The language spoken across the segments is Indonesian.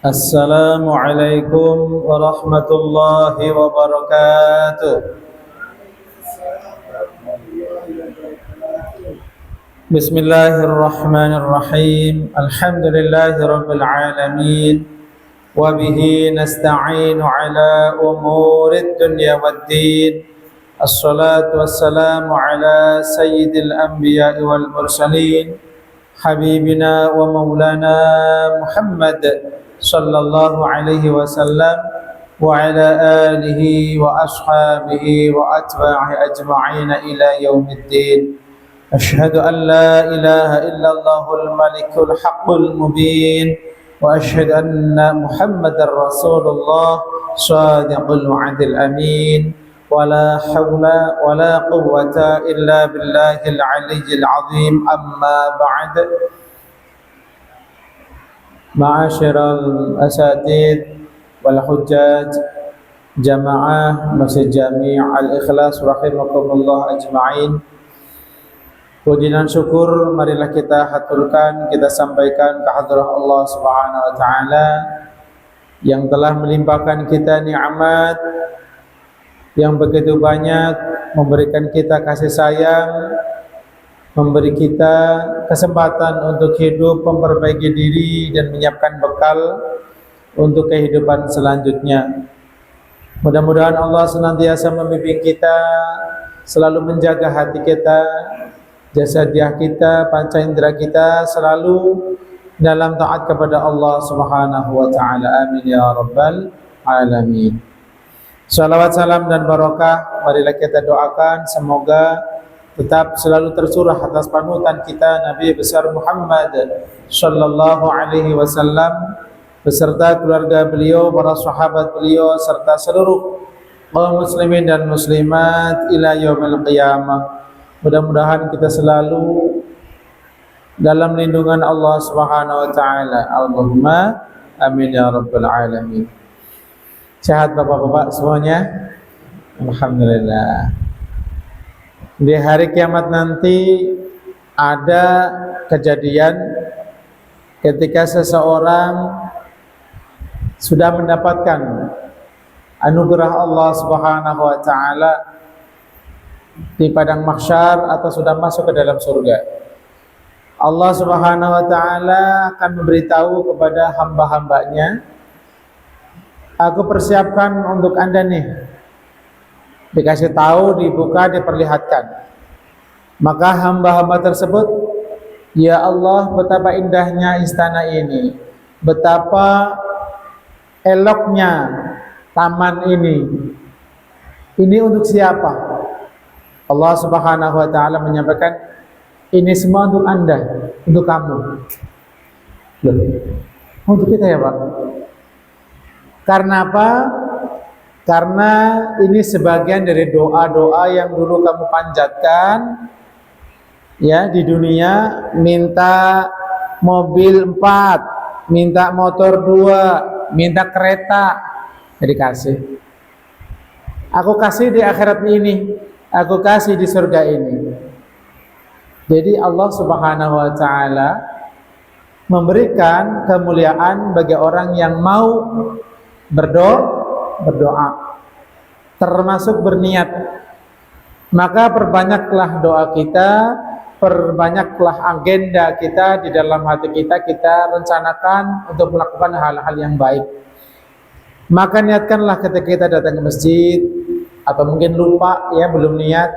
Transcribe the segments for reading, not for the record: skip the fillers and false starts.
السلام عليكم ورحمة الله وبركاته. بسم الله الرحمن الرحيم. الحمد لله رب العالمين، وبه نستعين على أمور الدنيا والدين. الصلاة والسلام على سيد الأنبياء والمرسلين، حبيبنا ومولانا محمد صلى الله عليه وسلم وعلى آله وأصحابه وأتباعه أجمعين إلى يوم الدين. أشهد أن لا إله إلا الله الملك الحق المبين، وأشهد أن محمد رسول الله صادق الوعد الأمين. ولا حول ولا قوة إلا بالله العلي العظيم. أما بعد، Ma'asyiral asatidz wal hujjaj jamaah Masjid Jami' Al-Ikhlas rahimakumullah ajma'in. Puji dan syukur marilah kita haturkan, kita sampaikan ke hadrah Allah Subhanahu wa taala yang telah melimpahkan kita nikmat yang begitu banyak, memberikan kita kasih sayang, memberi kita kesempatan untuk hidup, memperbaiki diri dan menyiapkan bekal untuk kehidupan selanjutnya. Mudah-mudahan Allah senantiasa membimbing kita, selalu menjaga hati kita, jasadiah kita, panca indera kita selalu dalam taat kepada Allah Subhanahu wa taala. Amin ya rabbal alamin. Salawat, salam dan barakah marilah kita doakan semoga tetap selalu tercurah atas panutan kita Nabi besar Muhammad sallallahu alaihi wasallam beserta keluarga beliau, para sahabat beliau serta seluruh kaum muslimin dan muslimat ila yaumil qiyamah. Mudah-mudahan kita selalu dalam lindungan Allah Subhanahu wa taala. Allahumma amin ya rabbal alamin. Sehat Bapak-bapak semuanya? Alhamdulillah. Di hari kiamat nanti ada kejadian ketika seseorang sudah mendapatkan anugerah Allah Subhanahu wa taala di padang mahsyar atau sudah masuk ke dalam surga. Allah Subhanahu wa taala akan memberitahu kepada hamba-hambanya, aku persiapkan untuk Anda nih. Dikasih tahu, dibuka, diperlihatkan. Maka hamba-hamba tersebut, ya Allah, betapa indahnya istana ini, betapa eloknya taman ini. Ini untuk siapa? Allah Subhanahu wa taala menyampaikan, ini semua untuk Anda, untuk kamu. Loh, untuk kita ya Pak. Karena apa? Karena ini sebagian dari doa-doa yang dulu kamu panjatkan ya di dunia, minta mobil 4, minta motor 2, minta kereta, dikasih. Aku kasih di akhirat ini, aku kasih di surga ini. Jadi Allah Subhanahu wa taala memberikan kemuliaan bagi orang yang mau berdoa, termasuk berniat. Maka perbanyaklah doa kita, perbanyaklah agenda kita di dalam hati kita, kita rencanakan untuk melakukan hal-hal yang baik. Maka niatkanlah ketika kita datang ke masjid, atau mungkin lupa ya belum niat,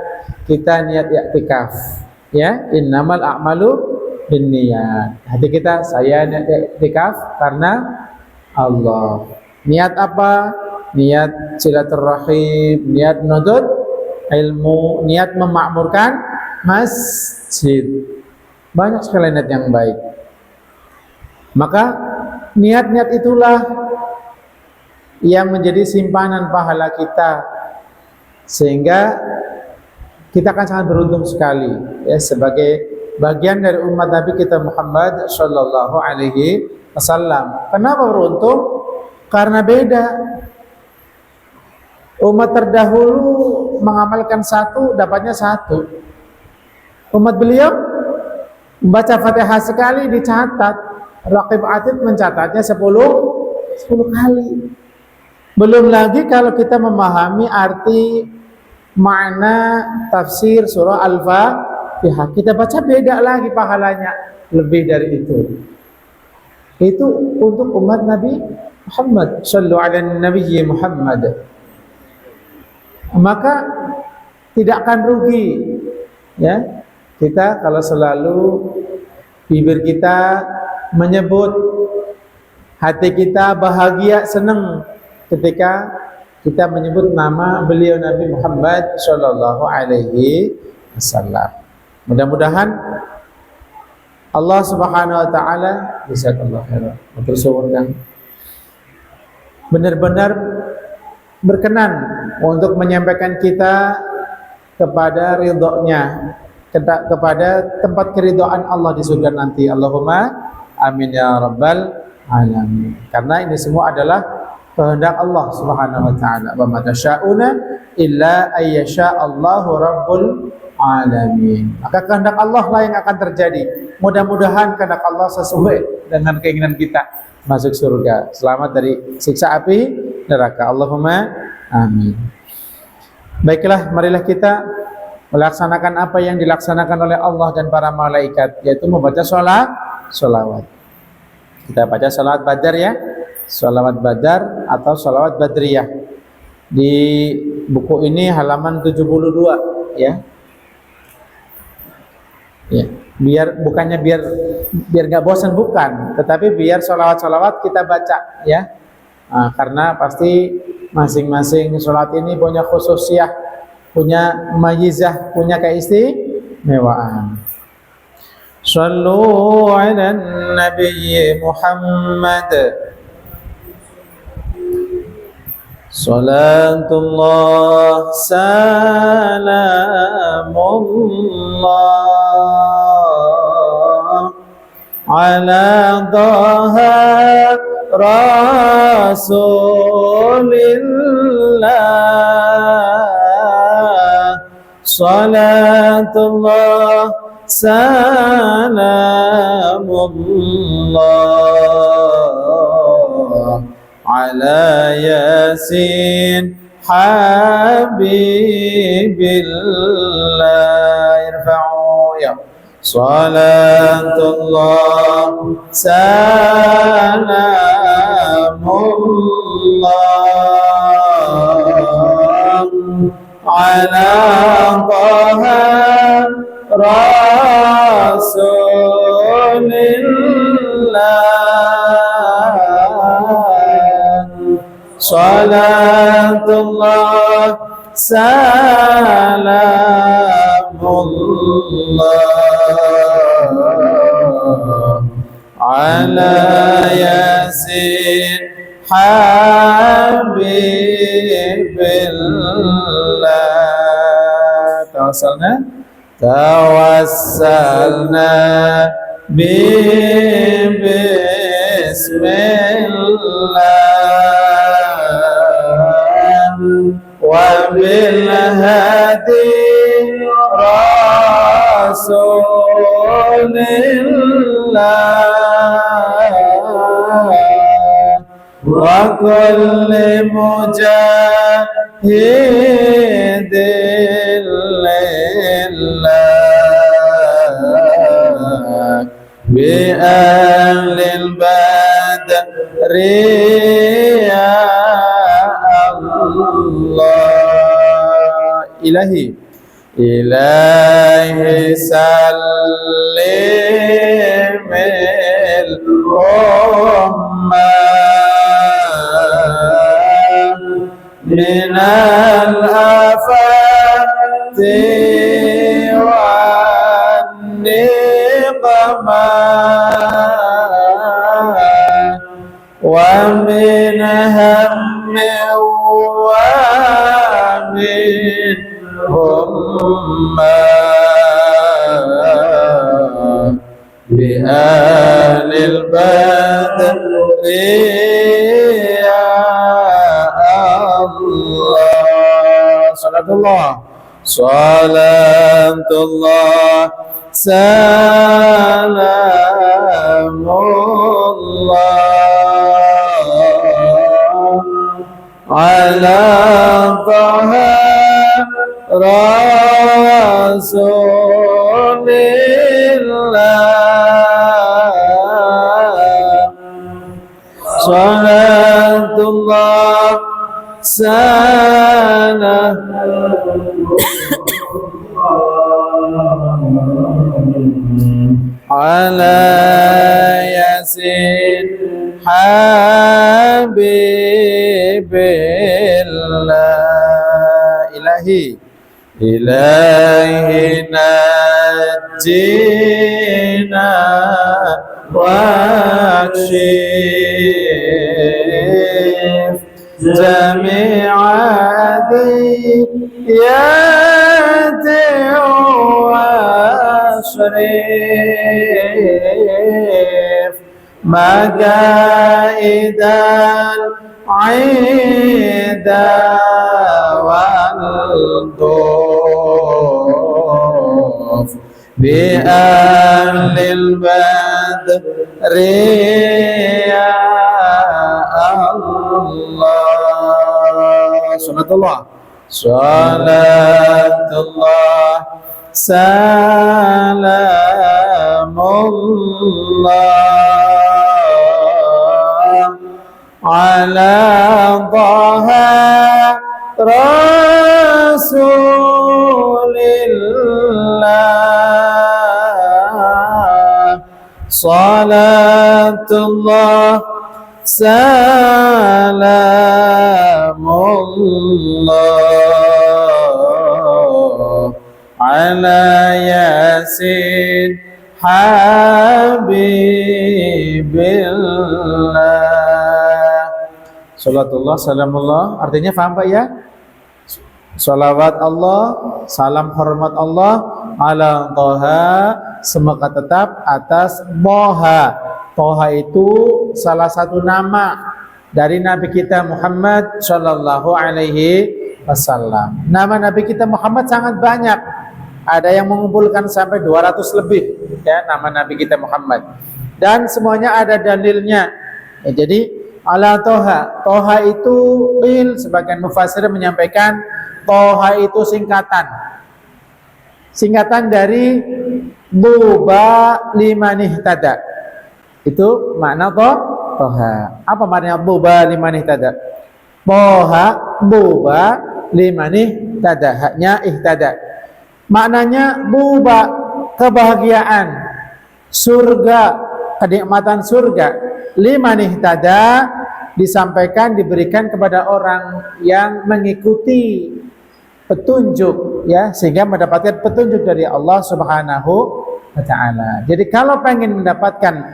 kita niat i'tikaf ya, innamal a'malu binniyat. Hati kita, saya niat i'tikaf karena Allah. Niat apa? Niat silaturahim, niat menuntut ilmu, niat memakmurkan masjid. Banyak sekali niat yang baik. Maka niat-niat itulah yang menjadi simpanan pahala kita, sehingga kita akan sangat beruntung sekali ya sebagai bagian dari umat Nabi kita Muhammad sallallahu alaihi wasallam. Kenapa beruntung? Karena beda. Umat terdahulu mengamalkan satu, dapatnya satu. Umat beliau membaca Fatihah sekali dicatat, Raqib Atid mencatatnya 10 10 kali. Belum lagi kalau kita memahami arti makna tafsir surah Al-Fatihah, kita baca beda lagi pahalanya, lebih dari itu. Itu untuk umat Nabi Muhammad, sallu ala nabiyyi Muhammad. Maka tidak akan rugi, ya, kita kalau selalu bibir kita menyebut, hati kita bahagia, senang ketika kita menyebut nama beliau Nabi Muhammad sallallahu alaihi wasallam. Mudah-mudahan Allah Subhanahu wa taala jazakallahu khairan mempersuwunkan benar-benar berkenan untuk menyampaikan kita kepada ridhonya, kepada tempat keridhaan Allah di surga nanti. Allahumma amin ya rabbal alamin. Karena ini semua adalah kehendak Allah Subhanahu wa taala. Wa ma tasyauna illa ayyasha Allahu rabbul alamin. Maka kehendak Allah lah yang akan terjadi. Mudah-mudahan kehendak Allah sesuai dengan keinginan kita masuk surga, selamat dari siksa api neraka. Allahumma amin. Baiklah, marilah kita melaksanakan apa yang dilaksanakan oleh Allah dan para malaikat, yaitu membaca sholawat. Kita baca sholawat badar, ya, sholawat badar atau sholawat badriyah. Di buku ini halaman 72, ya. Ya, bukannya biar nggak bosan, bukan, tetapi biar sholawat kita baca, ya. Nah, karena pasti masing-masing sholawat ini punya khususiyah, punya mayizah, punya keistimewaan. Shallu ala nabiyyi Muhammad. Salatullah salamullah ala dhaha rasulillah. Salatullah salamullah ala yasin habibillah. Irfa'u ya. Salatullah salamullah ala taha rasulillah. Salatullah salamullah ala yasin habibillah. Tawassalna bismillah wa bil hadi rasulillah wa kulli mujahidin lillah bi ahlil badri ya Allah. Ilahi sallimil ummah minal afati wan niqmah wa min hammi wa min ummah bi ahlil badri ya Allah. Salatullah salamullah ala taha rasulillah salatullah salam ala yasin habibillah ilahi ilahi najjina wakshif jami'adi yati washrif magaidan aida wal duf bi ahlil badri ya Allah sunatullah salatullah salamullah ala taha rasulillah salatullah salamullah ala yasin habibillah salatullah salamullah artinya paham Pak ya? Salawat Allah, salam hormat Allah ala toha semoga tetap atas moha. Toha itu salah satu nama dari Nabi kita Muhammad Shallallahu Alaihi Wasallam. Nama Nabi kita Muhammad sangat banyak. Ada yang mengumpulkan sampai 200 lebih ya nama Nabi kita Muhammad. Dan semuanya ada dalilnya. Ya, jadi ala toha. Toha itu sebagian mufassir menyampaikan toha itu singkatan dari buba limanih tada. Itu makna toha. Apa maknanya buba limanih tada? Toha buba limanih tada. Haknya ihtada. Maknanya buba kebahagiaan, surga, kenikmatan surga. Limanih tada disampaikan diberikan kepada orang yang mengikuti petunjuk ya sehingga mendapatkan petunjuk dari Allah Subhanahu wa taala. Jadi kalau pengen mendapatkan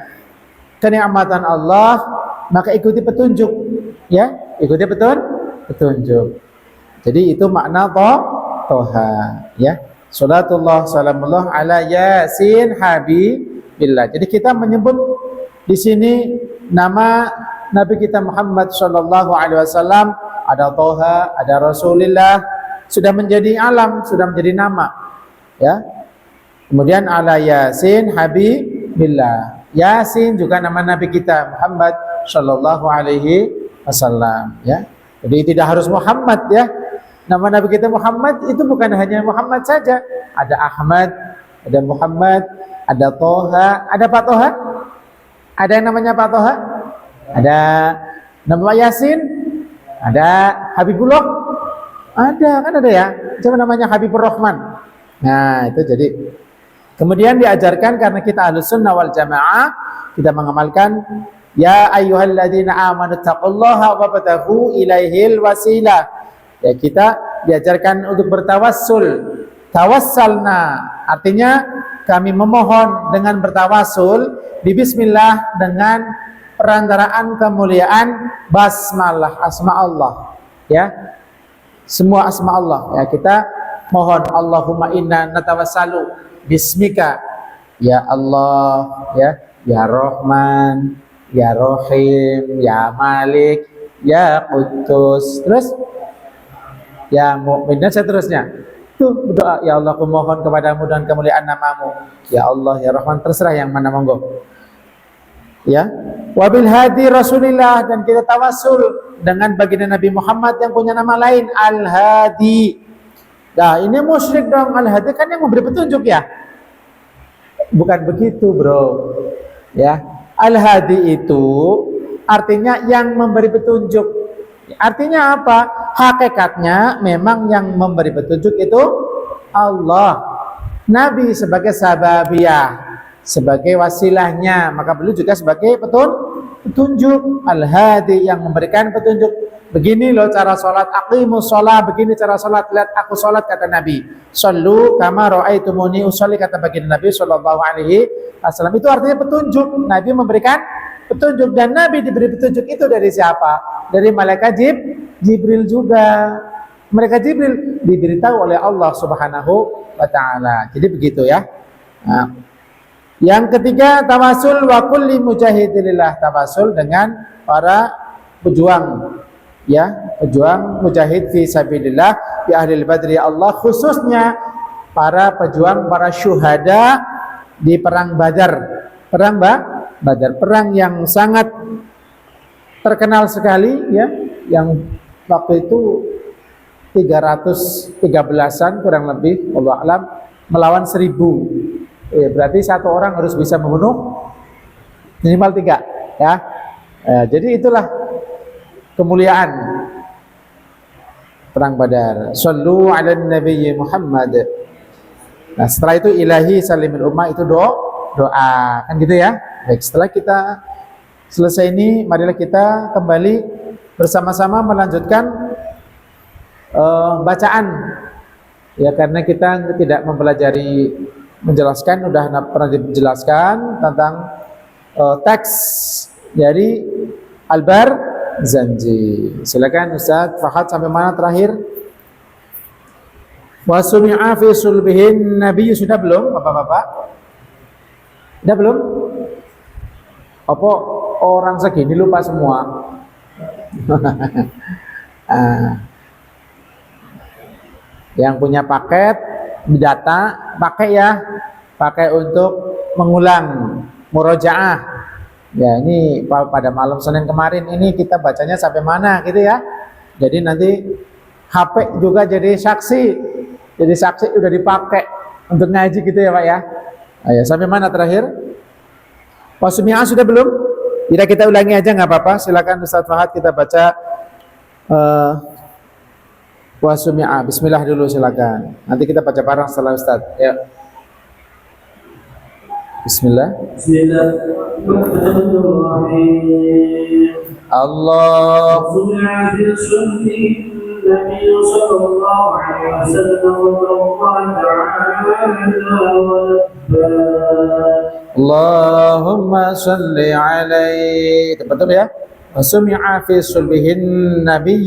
kenikmatan Allah maka ikuti petunjuk ya, ikuti petunjuk. Jadi itu makna toha ya. Salatullah salamullah ala yasin habibillah. Jadi kita menyebut di sini nama Nabi kita Muhammad Shallallahu Alaihi Wasallam ada toha, ada Rasulillah sudah menjadi alam, sudah menjadi nama ya. Kemudian ala yasin habibillah. Yasin juga nama Nabi kita Muhammad Shallallahu Alaihi Wasallam ya. Jadi tidak harus Muhammad ya. Nama Nabi kita Muhammad itu bukan hanya Muhammad saja. Ada Ahmad, ada Muhammad, ada Toha, ada Pak Toha. Ada yang namanya Pak Toha? Ada nama Yasin? Ada Habibullah? Ada kan ada ya. Cuma namanya Habibur Rahman. Nah itu jadi. Kemudian diajarkan karena kita Ahlus Sunnah wal Jamaah kita mengamalkan ya ayyuhalladzina amanu taqullaha wabtaghu ilaihil wasilah. Ya kita diajarkan untuk bertawassul. Tawassalna artinya kami memohon dengan bertawassul di bismillah dengan perantaraan kemuliaan basmalah asma Allah ya. Semua asma Allah ya kita mohon Allahumma inna natawassalu bismika ya Allah ya Rahman ya Rahim ya Malik ya Quddus terus ya Mu'min dan seterusnya. Itu berdoa ya Allah aku mohon kepadamu dan kemuliaan namamu ya Allah ya Rahman terserah yang mana monggo. ya. Wabil hadi Rasulillah, dan kita tawasul dengan baginda Nabi Muhammad yang punya nama lain Al-Hadi. Nah, ini musyrik dong, Al-Hadi kan yang memberi petunjuk ya. Bukan begitu, bro. Ya, Al-Hadi itu artinya yang memberi petunjuk. Artinya apa? Hakikatnya memang yang memberi petunjuk itu Allah. Nabi sebagai sababiyah, sebagai wasilahnya, maka beliau juga sebagai petunjuk. Al-Hadi, yang memberikan petunjuk. Begini loh cara sholat, aqimus sholat, begini cara sholat, lihat aku sholat, kata Nabi. Shallu kama ra'aitumuni usolli, kata baginda Nabi sallallahu alaihi wasallam. Itu artinya petunjuk. Nabi memberikan petunjuk, dan Nabi diberi petunjuk itu dari siapa? Dari malaikat Jibril juga. Malaikat Jibril diberitahu oleh Allah Subhanahu wa taala. Jadi begitu ya. Nah, yang ketiga, tawasul wa kulli mujahidillah, tawasul dengan para pejuang, ya, pejuang mujahid fi sabilillah, fi ahli badri Allah, khususnya para pejuang, para syuhada di perang Badar. Badar, perang yang sangat terkenal sekali, ya, yang waktu itu 313-an kurang lebih, wallahu alam, melawan 1000. Ya, berarti satu orang harus bisa membunuh minimal 3, ya. Jadi itulah kemuliaan perang Badar. Shallu ala nabiyyi Muhammad. Nah, setelah itu ilahi salimil ummah, itu doa kan gitu ya. Baik, setelah kita selesai ini, marilah kita kembali bersama-sama melanjutkan bacaan, ya, karena kita tidak mempelajari menjelaskan, sudah pernah dijelaskan tentang teks dari Al-Barzanji. Silakan Ustaz Fahad, sampai mana terakhir? Wa sumi'a fi sulbihin nabiyyu, sudah belum Bapak-bapak? Sudah belum? Apa orang segini lupa semua? Yang punya paket data, pakai ya, pakai untuk mengulang murojaah. Ya, ini pada malam Senin kemarin ini kita bacanya sampai mana gitu ya. Jadi nanti HP juga jadi saksi udah dipakai untuk ngaji gitu ya Pak ya. Ayo, sampai mana terakhir? Wasumi'ah sudah belum? Tidak, kita ulangi aja nggak apa-apa. Silakan Ustaz Fahad, kita baca wasumi'ah. Bismillah dulu silakan. Nanti kita baca bareng setelah Ustaz. Ya. Bismillah. Bismillahirrahmanirrahim. Allah. النبي صلى الله عليه وسلم اللهم صل عليه. Betul ya? Wasumi'a fi sulbihin Nabi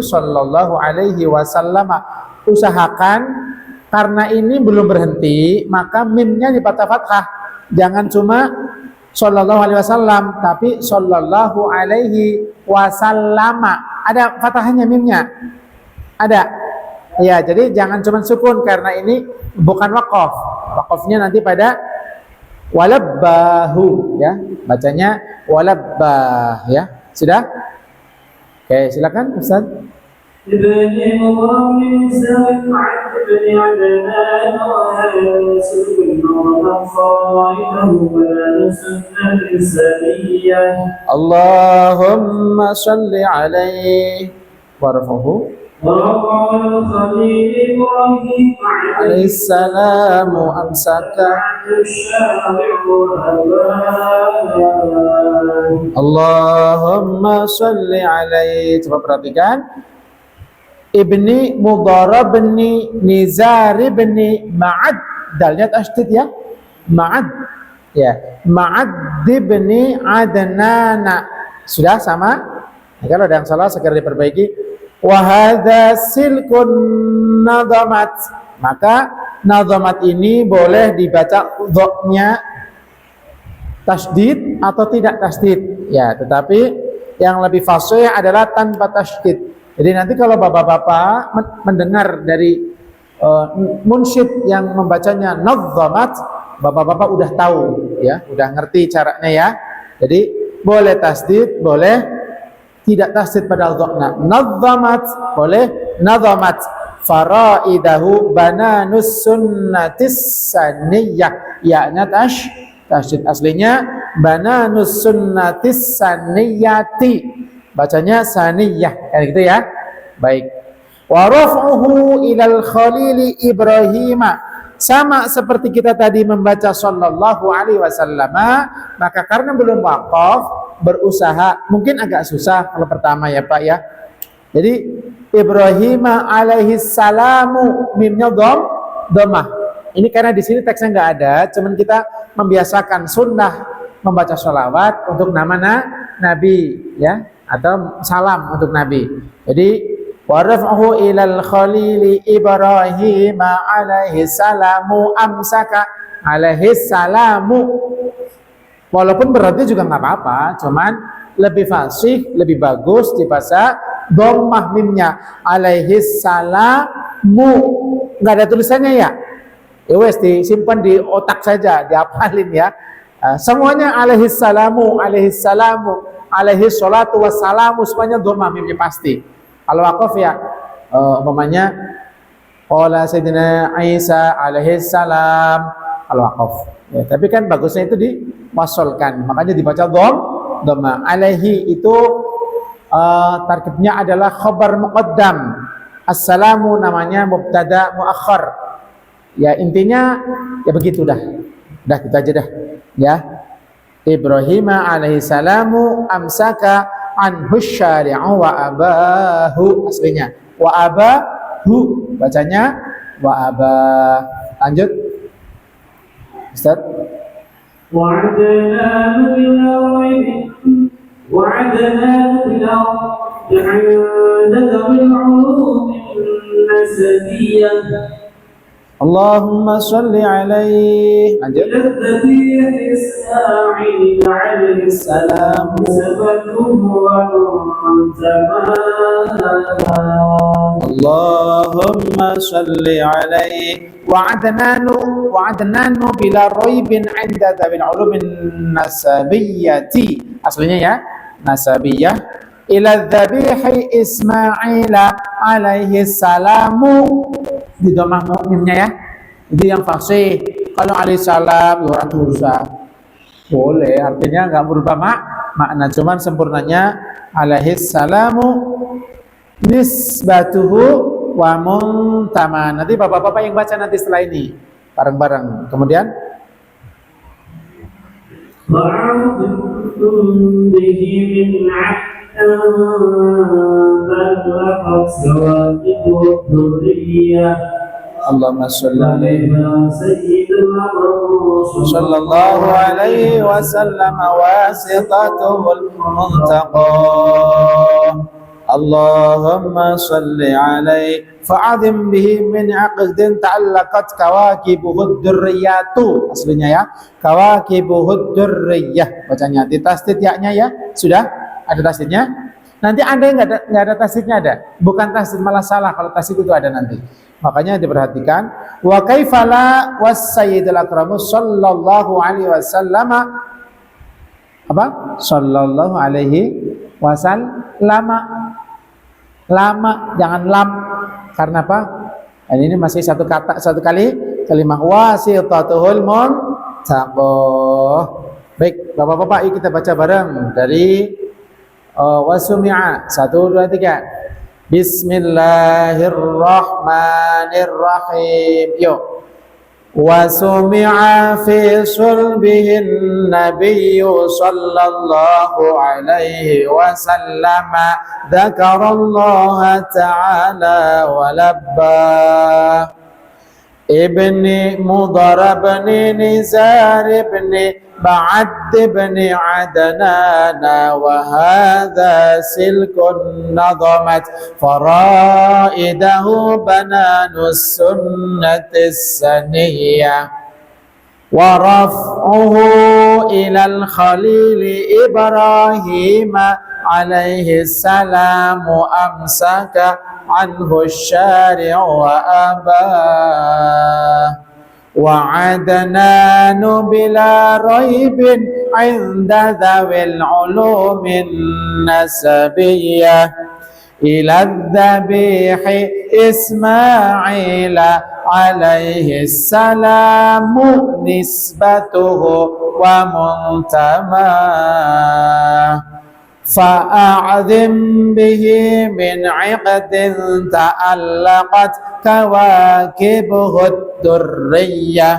sallallahu alaihi wasallam. Usahakan, karena ini belum berhenti, maka mimnya dibaca fathah. Jangan cuma sallallahu alaihi wasallam, tapi sallallahu alaihi wasallama. Ada fathahnya mimnya? Ada. Ya, jadi jangan cuma sukun, karena ini bukan waqaf. Waqafnya nanti pada walabbahu, ya. Bacanya walabbah, ya. Sudah? Oke, silakan Ustaz. Allahumma salli alaihi warfahu alaihi salamu amsaka Allahumma salli alaihi. Coba perhatikan. Ibni Mudharab ibni Nizar ibni Ma'ad, dalnya tasydid ya, Ma'ad ya, Ma'ad ibni Adnana. Sudah sama? Nah, kalau ada yang salah segera diperbaiki. Wa hadza silkun nadhamat, maka nadhamat ini boleh dibaca dha-nya tasydid atau tidak tasydid ya, tetapi yang lebih fasih adalah tanpa tasydid. Jadi nanti kalau bapak-bapak mendengar dari munsyid yang membacanya nadhamat, bapak-bapak udah tahu ya, udah ngerti caranya ya. Jadi boleh tasdid, boleh tidak tasdid pada dhamma. Nadzamat boleh, nadzamat faraidahu bananus sunnatis saniyah. Ya-nya tasdid aslinya bananus sunnatis saniyati. Bacanya saniyah, kayak gitu ya. Baik. Wa raf'uhu ilal khalili Ibrahim. Sama seperti kita tadi membaca sallallahu alaihi wasallam, maka karena belum waqaf, berusaha, mungkin agak susah kalau pertama ya Pak ya. Jadi Ibrahim alaihi salamu, mimnya dhammah. Ini karena di sini teksnya nggak ada, cuman kita membiasakan sunnah membaca sholawat untuk nama Nabi ya, atau salam untuk Nabi. Jadi waraf'ahu ilal khalili Ibrahim alaihi salamu amsaka alaihi salamu. Walaupun berarti juga nggak apa-apa, cuman lebih fasih, lebih bagus dibaca dhammah mimnya alaihi salamu. Nggak ada tulisannya ya? Ya wes, disimpan di otak saja, dihafalin ya. Semuanya alaihi salamu, alaihi salamu, alaihi salatu wassalamu, semuanya dhammah mimnya pasti. Kalau waqaf ya umpamanya qala sayyidina Isa alaihi salam, kalau waqaf ya, tapi kan bagusnya itu diwasolkan, makanya dibaca dhamma. Alaihi itu tarkibnya adalah khabar muqaddam, assalamu namanya mubtada muakhar ya. Intinya ya begitu dah gitu aja dah ya. Ibrahim alaihi salamu amsaka anhu syari'u wa abahu, aslinya wa abahu, bacanya wa abah. Lanjut Ustaz. Wa'adna ila Allahumma sholli alaihi. Lanjut. Allahumma sholli alaihi. Wa'adnanu bila raibin 'inda dhabil ulumin nasabiyyati. Aslinya ya, nasabiyah. Ila dhabihi Ismaila alaihi salamu. Di dhammah mimnya ya. Itu yang fasih. Kalau alaihi salam ya orang susah. Boleh, artinya enggak berubah makna, cuman sempurnanya alaihi salamu nisbatuhu wa muntama. Nanti Bapak-bapak yang baca nanti setelah ini bareng-bareng. Kemudian Allahumma sholli alaihi sallallahu alaihi wasallam wasitatul muntaqa. Allahumma sholli alaihi fa'adhim bihi min aqdin ta'allaqat kawakibuhud durriyatu. Aslinya ya, kawakibuhud durriyah, bacanya ditasdid ya-nya ya. Sudah ada tasdidnya. Nanti ada yang nggak ada tasdidnya, ada. Bukan tasdid malah salah kalau tasdid itu ada nanti. Makanya diperhatikan. Wa kaifala was sayyidul akramu sallallahu alaihi wasallam apa? Sallallahu alaihi wasallam. Lama, jangan lam. Karena apa? Ini masih satu kali kalimat wasitatuhul muntaqah. Baik, Bapak-bapak, yuk kita baca bareng dari wasumi'a. 1 2 3. Bismillahirrahmanirrahim. Yuk. Wasumi'a fi sulbihin nabiyyu sallallahu alaihi wasallam dzakarallaha ta'ala wa labba ibni Mudhar ibni Nizar ibni Ba'ad ibni Adnana wa hadha silkun nadamat faraidahu bananus sunnatis saniyah wa raf'uhu ilal khalili Ibrahim alaihi salamu amsaka anhu syari'u wa abah وعدنان بلا ريب عند ذوي العلوم النسبية إلى الذبيح إسماعيل عليه السلام نسبته ومنتماه فأعظم به من عقد تعلقت كواكبه الدرية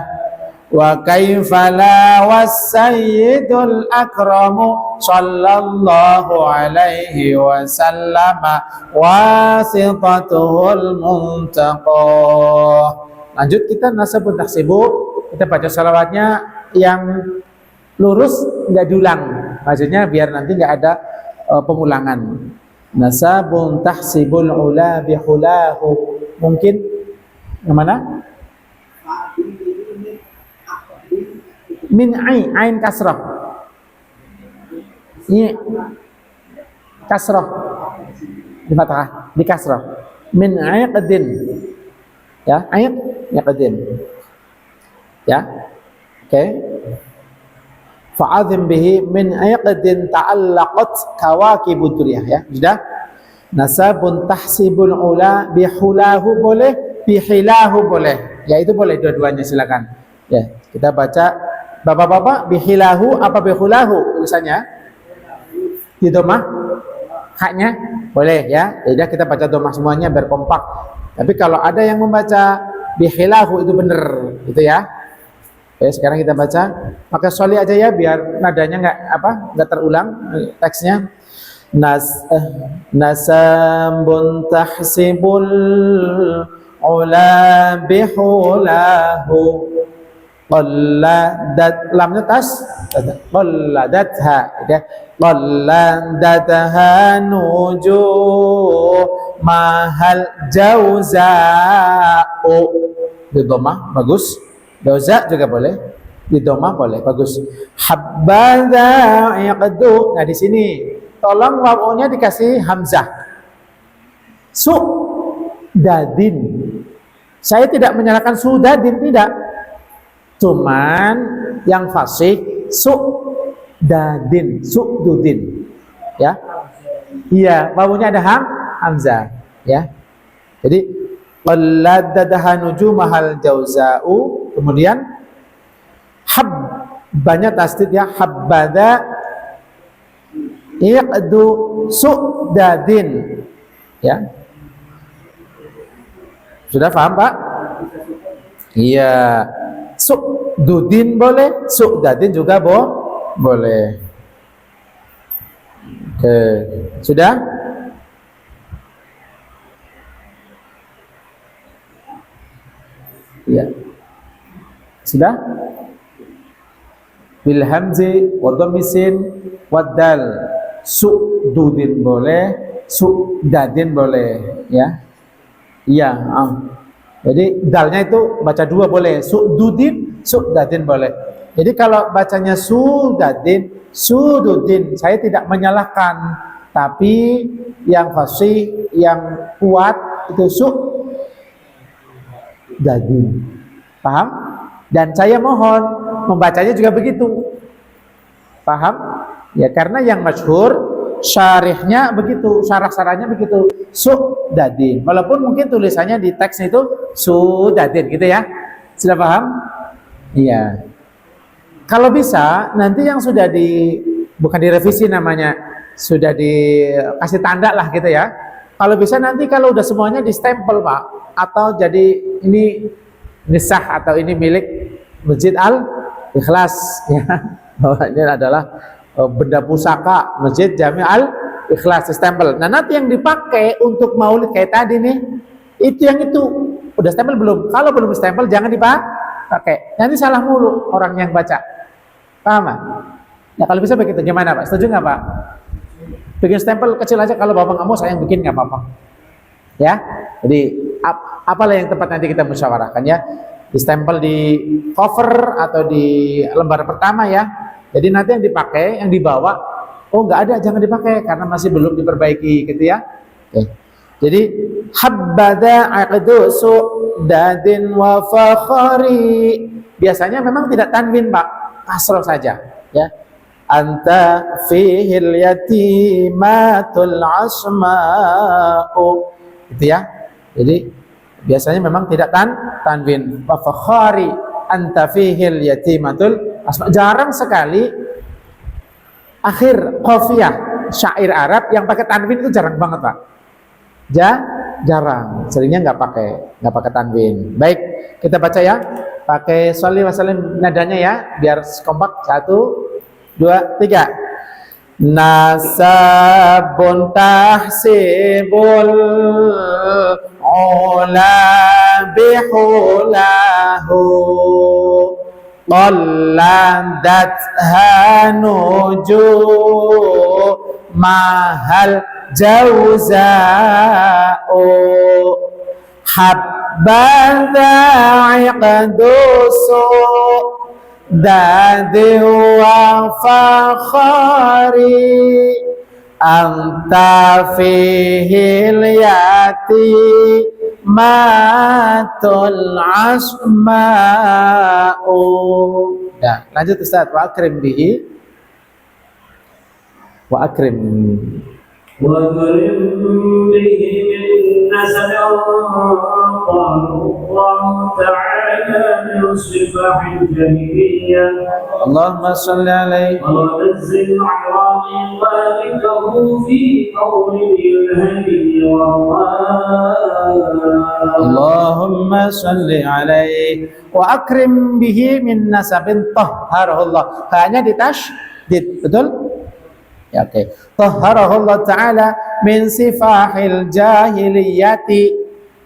وكيف لا والسيد الأكرم صلى الله عليه وسلم واسطته المنتقى. Lanjut kita nasabun tahsibu, kita baca salawatnya yang lurus, nggak diulang, maksudnya biar nanti nggak ada pengulangan. Nasabun tahsibul ula bihulahu, mungkin yang mana? Min ain kasrah, ini kasrah di fathah, di kasrah. Min aiqdin, ya, aiqdin, ya, oke. Fa'adzim bihi min aiqdin ta'allaqat kawakibud duryah, ya, sudah. Nasabun tahsibul ula bihulahu boleh, bihilahu boleh, ya, itu boleh dua-duanya, silakan. Ya, kita baca bapak-bapak, bihilahu apa bihulahu tulisannya? Di domah haknya boleh, ya. Jadi kita baca domah semuanya biar kompak. Tapi kalau ada yang membaca bihilahu itu benar, gitu ya. Oke, sekarang kita baca pakai soli aja ya biar nadanya nggak terulang teksnya. Nasabun tahsibul ula bihulahu qalladat, lamnya tas qalladatha, ya, qalladatha nuju mahal jauza'u di domah, bagus. Jauza juga boleh, di domah boleh, bagus. Habbadha iqdu, nah di sini tolong wawunya dikasih hamzah. Dadin, saya tidak menyalahkan dadin, tidak. Cuman yang fasih dudin, ya. Iya, wawunya ada hamzah, ya. Jadi qalladatha nuju mahal jauza'u. Kemudian banyak tasdid, ya, habbada iqdu dadin, ya. Sudah paham, Pak? Iya. Dudin boleh, dadin juga boleh. Oke, sudah? Ya. Sudah? Bil hamzi wa dhammisin wa dal. Dudin boleh, dadin boleh, ya. Iya, jadi dalnya itu baca dua boleh, dudin, dadin boleh. Jadi kalau bacanya dudin, saya tidak menyalahkan, tapi yang fasih, yang kuat itu dadin. Paham? Dan saya mohon membacanya juga begitu. Paham? Ya, karena yang masyhur syarihnya begitu, syarah-syarahnya begitu, dadin. Walaupun mungkin tulisannya di teks itu dadin gitu, ya. Sudah paham? Iya. Kalau bisa nanti yang sudah bukan direvisi namanya, sudah dikasih tanda lah gitu, ya. Kalau bisa nanti kalau udah semuanya di stempel, Pak, atau jadi ini nisah atau ini milik Masjid Al-Ikhlas, ya. Bahwa ini adalah benda pusaka Masjid Jami Al-Ikhlas, stempel. Nah, nanti yang dipakai untuk maulid kayak tadi nih, itu udah stempel belum? Kalau belum stempel jangan dipakai. Nanti salah mulu orang yang baca. Paham, Pak? Ya kalau bisa begitu. Gimana, Pak? Setuju nggak, Pak? Bikin stempel kecil aja, kalau Bapak nggak mau saya yang bikin nggak apa-apa. Ya. Jadi apalah yang tepat nanti kita musyawarahkan, ya. Distempel di cover atau di lembar pertama, ya. Jadi nanti yang dipakai, yang dibawa, oh nggak ada, jangan dipakai karena masih belum diperbaiki, gitu, ya. Oke. Jadi habbada aqdu su'dadin wa fakhari. Biasanya memang tidak tanwin, Pak. Kasroh saja, ya. Anta fihil yatimatul asma'u. Itu ya. Jadi biasanya memang tidak tanwin. Wa fakhari anta fihil yatimatul asma'. Jarang sekali akhir qafiyah syair Arab yang pakai tanwin itu jarang banget, Pak. Jarang, seringnya nggak pakai tanwin. Baik, kita baca ya, pakai sholli wa sallim nadanya ya, biar kompak. 1, 2, 3. Nasabun tahsibul ula bihulahu qalladat hanuju mahal jauza'u habbadha iqdusu dadi wa fakhari anta fihil yati matul asma'u. Ya, lanjut Ustaz. Wa akrim bihi. Wa akrim وَأَكْرِمْ بِهِ مِنْ نَسَبٍ قَالَ اللَّهُ تَعَالَى مِنْ صِفَةِ الْجَاهِلِيَّةِ اللهم صل عليه وَنَزِّلْ عِظَامِ ذَلِكَهُ فِي قَوْلِهِ الْهَدِيِّ وَالله اللهم صل عليه wa akrim bihi min nasabin tahharahullah. Hanya ditasydid, betul? Ya, oke. Tahharahullah ta'ala min sifahil jahiliyati.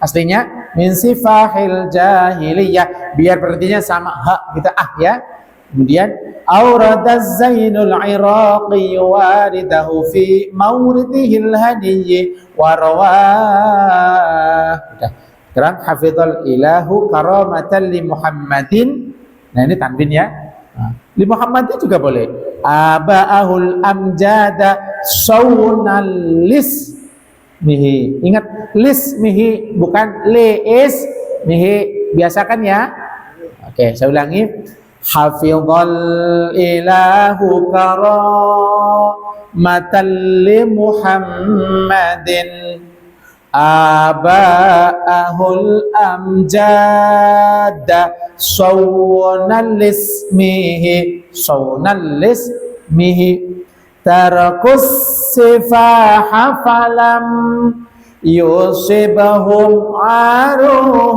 Aslinya min sifahil jahiliyah. Biar berartinya sama ha kita ya. Kemudian auradaz zainul iraqi waridahu fi mawridihil hadiyyi warwah. Sekarang hafizal ilahu karamatan li Muhammadin. Nah, ini tanwin ya. Li Muhammadin juga boleh. Aba'ahul amjada sawnal lismihi. Ingat lismihi bukan leis mihi. Biasakan ya. Oke, saya ulangi. Hafizal ilahu karamatan li Muhammadin aba'ahul amjada sawnal lismihi tarakus sifaha falam yusibahum aruhu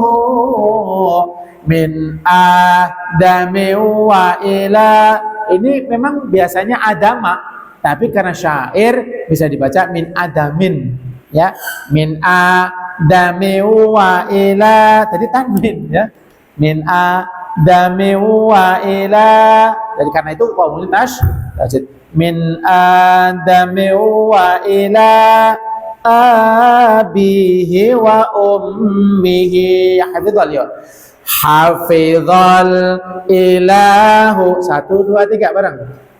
min adami wa ila. Ini memang biasanya adama, tapi karena syair bisa dibaca min adamin ya, min adami wa ila. Tadi tanwin ya, min adami wa ila. Jadi karena itu komunitas min adami wa ila abihi wa ummihi. Hafizal ya, hafizal ilahu. 1, 2, 3 bareng.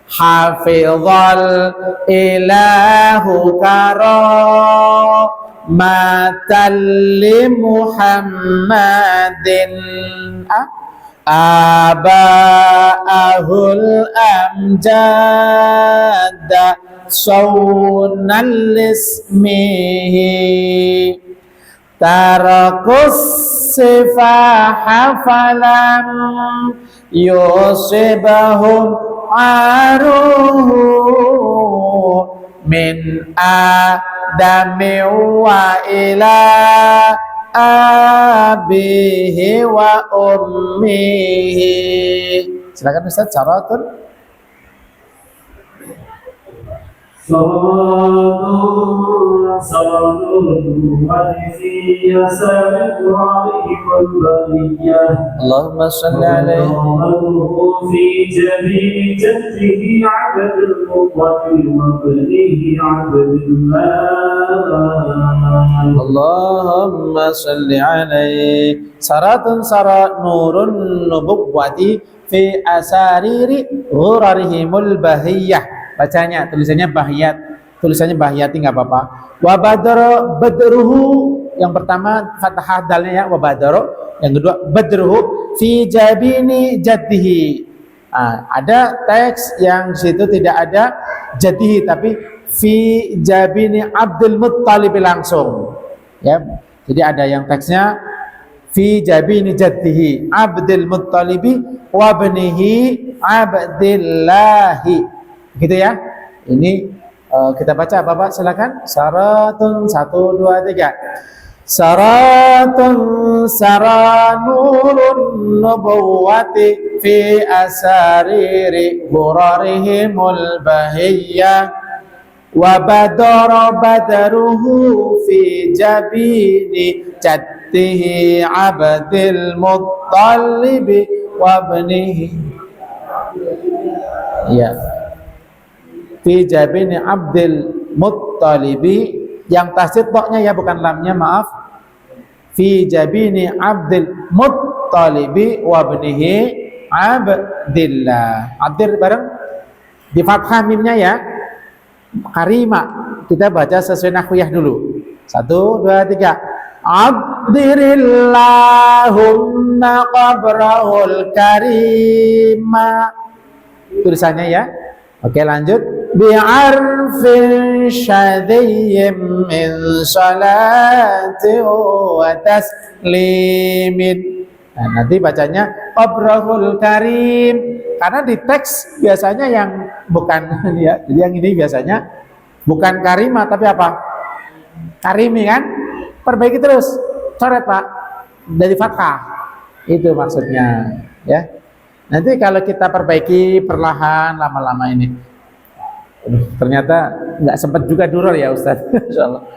Hafizal ilahu karamatan li Muhammadin aba'ahul amjada sawnal lismihi tarakus sifaha falam yusibahum aruhu min adami wa ila abihi wa ummihi. Silakan Ustaz, syaratun. Allahumma salli alaihi في جميع جده عبد المطلب وابنه عبد الله. Allahumma salli alaihi. Syaratun syarat nurun nubuwwati fi asariri ghurarihimul bahiyah. Bacanya tulisannya bahiyat. tulisannya Bahyati nggak apa-apa. Wa badruhu, yang pertama fathah dalnya ya, wa badru. Yang kedua badruhu fi jabini jaddihi. Ada teks yang di situ tidak ada jaddihi tapi fi jabini Abdul Muttalib langsung. Ya. Jadi ada yang teksnya fi jabini jaddihi Abdul Muttalib wa ibnihi Abdillahi. Gitu ya. Ini kita baca Bapak silakan. Syaratun 1 2 3. Syaratun sara nurun nubuwati fi asariri ghurarihimul bahiyya wa badara badruhu fi jabini jaddihi Abdul Muttalib wa ibnihi. Ya. Fi jabini Abdul Muttalibi, yang tasdid toknya ya bukan lamnya, maaf. Fi jabini Abdul Muttalibi wa ibnihi Abdillah. Abdil bareng di fathah mimnya ya. Karima. Kita baca sesuai nahwiyah dulu. 1 2 3. Abdirillahumma qabrahul karima. Tulisannya ya. Oke, lanjut. Bi'arfin syadiyyin min salati wa taslimin. Nah, nanti bacanya qabrahul karim, karena di teks biasanya yang bukan ya, jadi yang ini biasanya bukan karimah tapi apa? Karimi kan? Perbaiki terus. Coret Pak dari fathah. Itu maksudnya ya. Nanti kalau kita perbaiki perlahan lama-lama ini. Ternyata nggak sempat juga durur ya Ustaz. Insyaallah.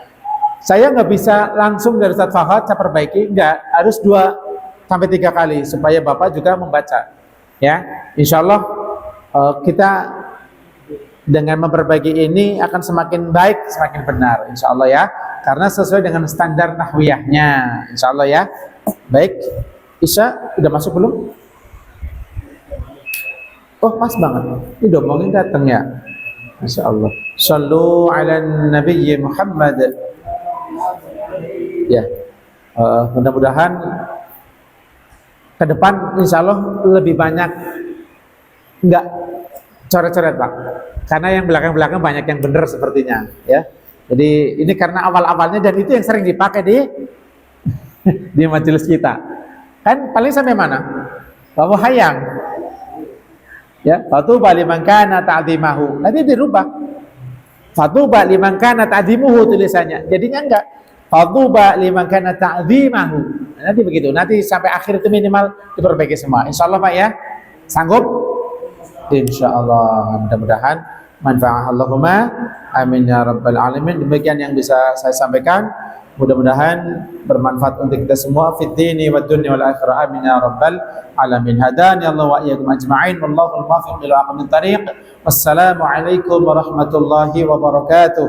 Saya nggak bisa langsung dari Ustaz Fahad saya perbaiki, nggak, harus 2 sampai 3 kali supaya Bapak juga membaca. Ya, Insyaallah kita dengan memperbaiki ini akan semakin baik, semakin benar Insyaallah ya. Karena sesuai dengan standar nahwiyahnya Insyaallah ya. Baik, Isya udah masuk belum? Oh, pas banget. Ini domongin datang ya. Masya Allah. Sallu ala Nabi Muhammad. Ya, mudah-mudahan ke depan Insya Allah lebih banyak enggak coret-coret Pak. Karena yang belakang-belakang banyak yang benar sepertinya. Ya. Jadi ini karena awal-awalnya dan itu yang sering dipakai di di majelis kita. Kan paling sampai mana? Bahwa hayang. Ya, fatuba liman kana ta'dhimahu. Nanti dirubah. Fatuba liman kana ta'dhimuhu tulisannya. Jadinya enggak. Fatuba liman kana ta'dhimahu. Nanti begitu. Nanti sampai akhir itu minimal diperbaiki semua. Insyaallah Pak ya. Sanggup? Insyaallah. Mudah-mudahan manfaat Allahumma amin ya rabbal alamin. Demikian yang bisa saya sampaikan. Mudah-mudahan bermanfaat untuk kita semua fid dini wad dunya wal akhirah amin ya rabbal alamin. Hadani Allah wa iyyakum ajma'in wallahu al-muwaffiq ila aqwamit thariq. Wassalamu alaikum warahmatullahi wabarakatuh.